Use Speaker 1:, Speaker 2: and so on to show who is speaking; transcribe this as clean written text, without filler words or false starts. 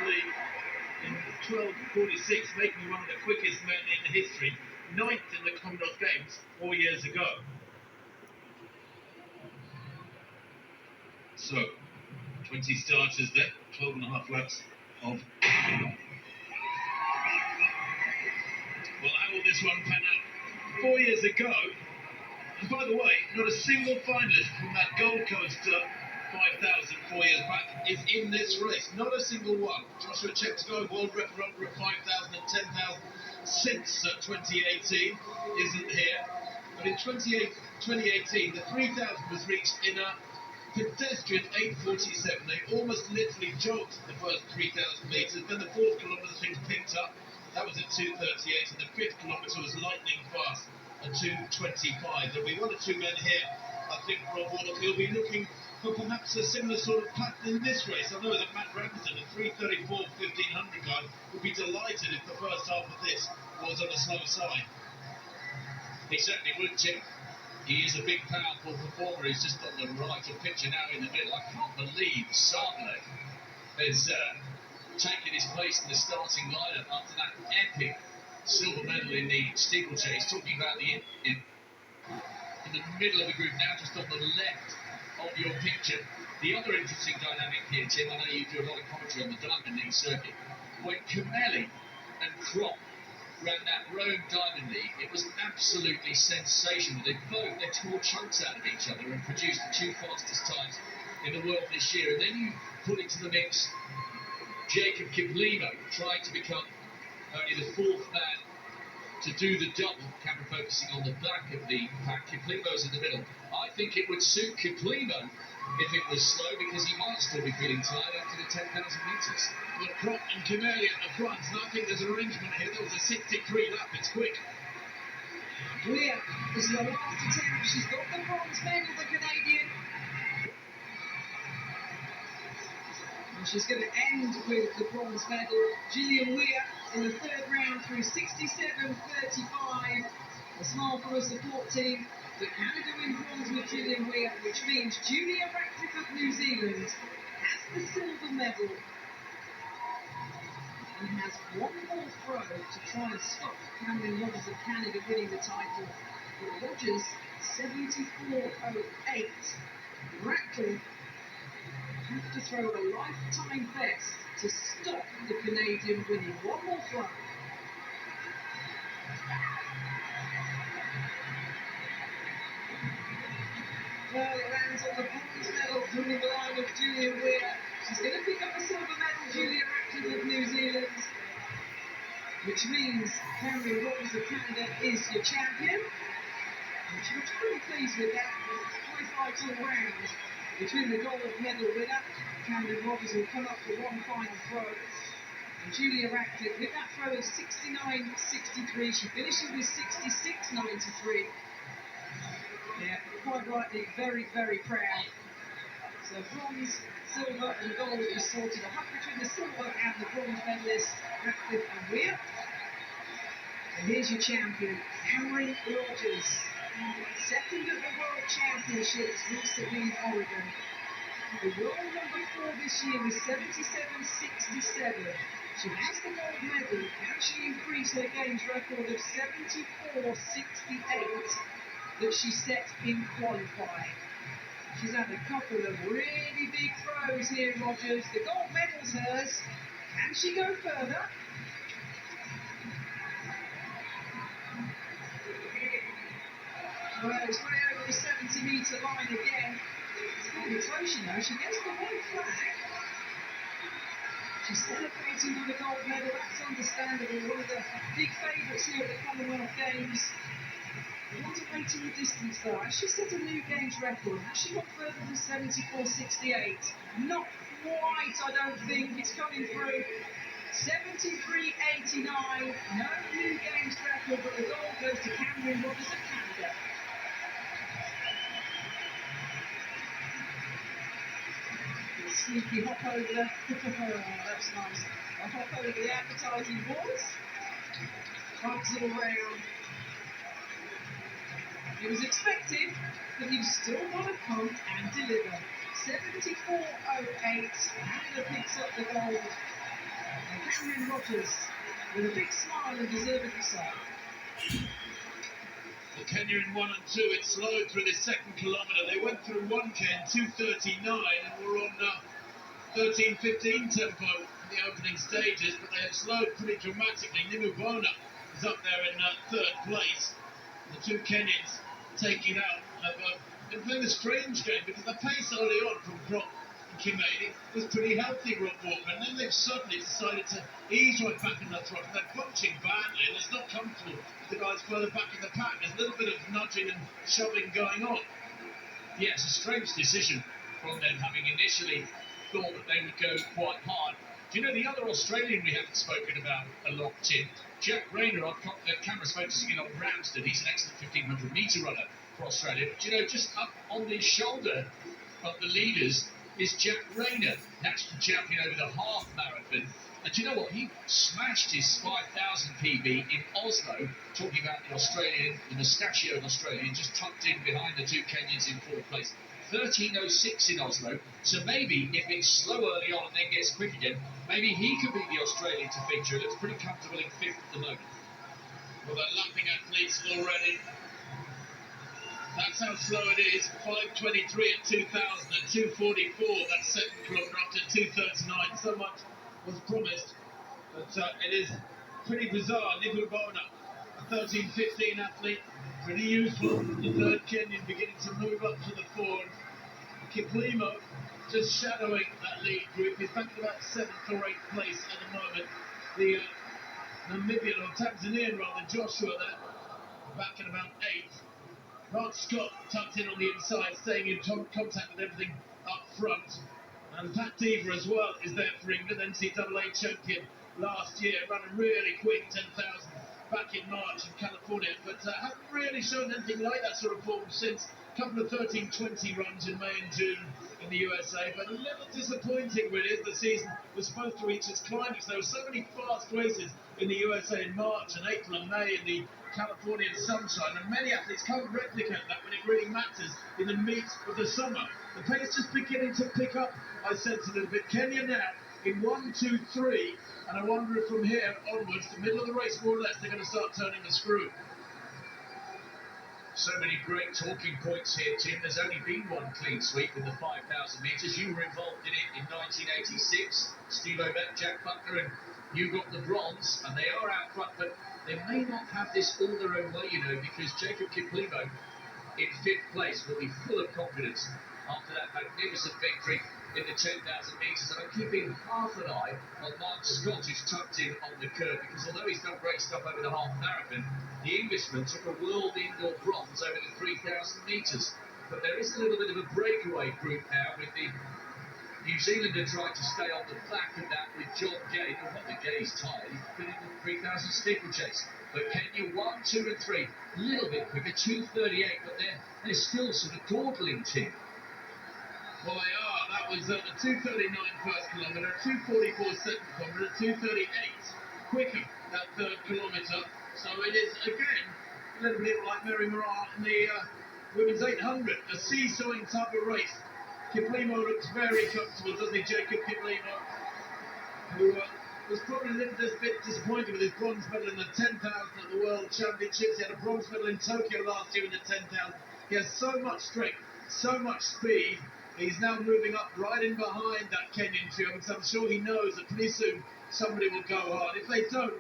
Speaker 1: actually, in 12:46, making one of the quickest men in history, 9th in the Commonwealth Games 4 years ago. So, 20 starters there, 12.5 laps of. Well, how will this one pan out? 4 years ago, and by the way, not a single finalist from that Gold Coast 5,000 4 years back is in this race. Not a single one. Joshua Cheptegei, world record at 5,000 and 10,000 since 2018, isn't here. But in 2018, the 3,000 was reached in a pedestrian 8:47. They almost literally jogged the first 3,000 metres. Then the 4th kilometre things picked up. That was at 2:38, and the 5th kilometre was lightning fast at 2:25. There'll be one or two men here, I think, Rob Warnock, he'll be looking for perhaps a similar sort of pattern in this race. I know that Matt Ramsden, a 3:34 1500 guy, would be delighted if the first half of this was on the slow side. He certainly would, Tim. He is a big, powerful performer. He's just on the right of picture now in the middle. I can't believe Sartler has taken his place in the starting lineup after that epic silver medal in the steeplechase. Talking about in the middle of the group now, just on the left of your picture. The other interesting dynamic here, Tim, I know you do a lot of commentary on the Diamond League circuit. When Comelli and Crop ran that Rome Diamond League, it was absolutely sensational. They tore chunks out of each other and produced the two fastest times in the world this year. And then you put into the mix Jacob Kiplimo, trying to become only the 4th man to do the double, camera focusing on the back of the pack. Kiplimo's in the middle. I think it would suit Kiplimo if it was slow, because he might still be feeling tired after the 10,000 metres. Well, Crop and Comelli at the front, and I think there's an arrangement here. There was a 63 lap, it's quick.
Speaker 2: Weir is the last attempt. She's got the bronze medal, the Canadian. And she's going to end with the bronze medal. Gillian Weir in the 3rd round through 67.35. A smile from a support team. But Canada win bronze with Gillian Weir, which means Julia Ratcliffe of New Zealand has the silver medal and has one more throw to try and stop Cameron Rogers of Canada winning the title. But Rogers, 74.08. Ratcliffe have to throw a lifetime best to stop the Canadian winning one more throw. Well, it lands on the bronze medal from the line of Julia Weir. She's going to pick up a silver medal, Julia Ratcliffe of New Zealand, which means Cameron Rogers of Canada is your champion. And she was pretty pleased with that. High fights all round between the gold medal winner, Cameron Rogers, will come up for one final throw. And Julia Ratcliffe with that throw of 69.63, she finishes with 66.93. Yeah, quite rightly, very, very proud. So bronze, silver and gold is sorted. A hunt between the silver and the bronze medalists, Ratcliffe and Weir. And here's your champion, Cameron Rogers. 2nd at the World Championships recently in Oregon. The world number 4 this year was 77.67. She has the gold medal. Can she increase her games record of 74.68 that she set in qualifying? She's had a couple of really big throws here, Rogers. The gold medal's hers. Can she go further? Well, it's way over the 70-metre line again. It's going to be close, you know. She gets the white flag. She's celebrating with the gold medal. That's understandable. One of the big favourites here at the Commonwealth Games. Not awaiting the distance, though. Has she set a new games record? Has she got further than 74.68? Not quite, I don't think. It's coming through. 73.89. No new games record, but the gold goes to Cameron Rogers of Canada. Sneaky hop over the... that's nice. A hop over the advertising boards. Hugs all round. It was expected, but you've still got to come and deliver. 74.08. Canada picks up the gold. Cameron Rogers with a big smile and deservedly so.
Speaker 1: The Kenya in 1 and 2, it slowed through the second kilometre. They went through 1K in 2:39 and were on 13:15 tempo in the opening stages, but they have slowed pretty dramatically. Nimubona is up there in third place. The two Kenyans taking out have been playing a strange game because the pace early on from Brock and Kimani was pretty healthy, Rob Walker, and then they've suddenly decided to ease right back in the throttle. They're punching badly and it's not comfortable with the guys further back in the pack. There's a little bit of nudging and shoving going on. Yeah, it's a strange decision from them, having initially thought that they would go quite hard. Do you know the other Australian we haven't spoken about a lot, Tim? Jack Rayner, the camera's focusing in on Ramsden. He's an excellent 1500 metre runner for Australia. But, you know, just up on the shoulder of the leaders is Jack Rayner, national champion over the half marathon. And do you know what? He smashed his 5,000 PB in Oslo, talking about the Australian, the mustachioed Australian, just tucked in behind the two Kenyans in fourth place. 13:06 in Oslo, so maybe if it's slow early on and then gets quick again, maybe he could be the Australian to feature. It looks pretty comfortable in fifth at the moment. Well, they're lapping athletes already. That's how slow it is. 5:23 at 2,000 and 2:44. That's second kilometre up to 2:39. So much was promised, but it is pretty bizarre. Nimubona, a 13:15 athlete, pretty useful. The third Kenyan beginning to move up to the fore. Kiplimo just shadowing that lead group. He's back to about 7th or 8th place at the moment. The Namibian or Tanzanian rather, Joshua there, back at about 8th. Mark Scott tucked in on the inside, staying in contact with everything up front. And Pat Deaver as well is there for England, NCAA champion last year, running really quick 10,000 back in March in California, but hasn't really shown anything like that sort of form since. A couple of 13:20 runs in May and June in the USA, but a little disappointing really as the season was supposed to reach its climax. There were so many fast races in the USA in March and April and May in the Californian sunshine, and many athletes can't replicate that when it really matters in the meat of the summer. The pace just beginning to pick up, I sense a little bit. Kenya now in 1, 2, 3, and I wonder if from here onwards, the middle of the race more or less, they're going to start turning the screw. So many great talking points here, Tim. There's only been one clean sweep in the 5,000 metres. You were involved in it in 1986. Steve O'Beck, Jack Butler, and you got the bronze, and they are out front, but they may not have this all their own way, you know, because Jacob Kiplimo in 5th place will be full of confidence after that magnificent victory in the 10,000 metres. And I'm keeping half an eye on Mark Scott, who's tucked in on the curve, because although he's done great stuff over the half marathon, the Englishman took a world indoor bronze over the 3,000 metres. But there is a little bit of a breakaway group now with the New Zealander trying to stay on the back of that with John Gay. Not that the Gay's tired, he's been in the 3,000 steeplechase. But Kenya 1, 2 and 3, a little bit quicker, 2:38, but they're still sort of dawdling, Tim. Well, they are. That was a 2:39 first kilometre, 2:44 second kilometre, 2:38 quicker that third kilometre. So it is, again, a little bit like Mary Moraa in the women's 800, a seesawing type of race. Kiplimo looks very comfortable, doesn't he, Jacob Kiplimo, who was probably a little bit disappointed with his bronze medal in the 10,000 at the World Championships. He had a bronze medal in Tokyo last year in the 10,000. He has so much strength, so much speed. He's now moving up right in behind that Kenyan trio, because I'm sure he knows that pretty soon somebody will go hard. If they don't,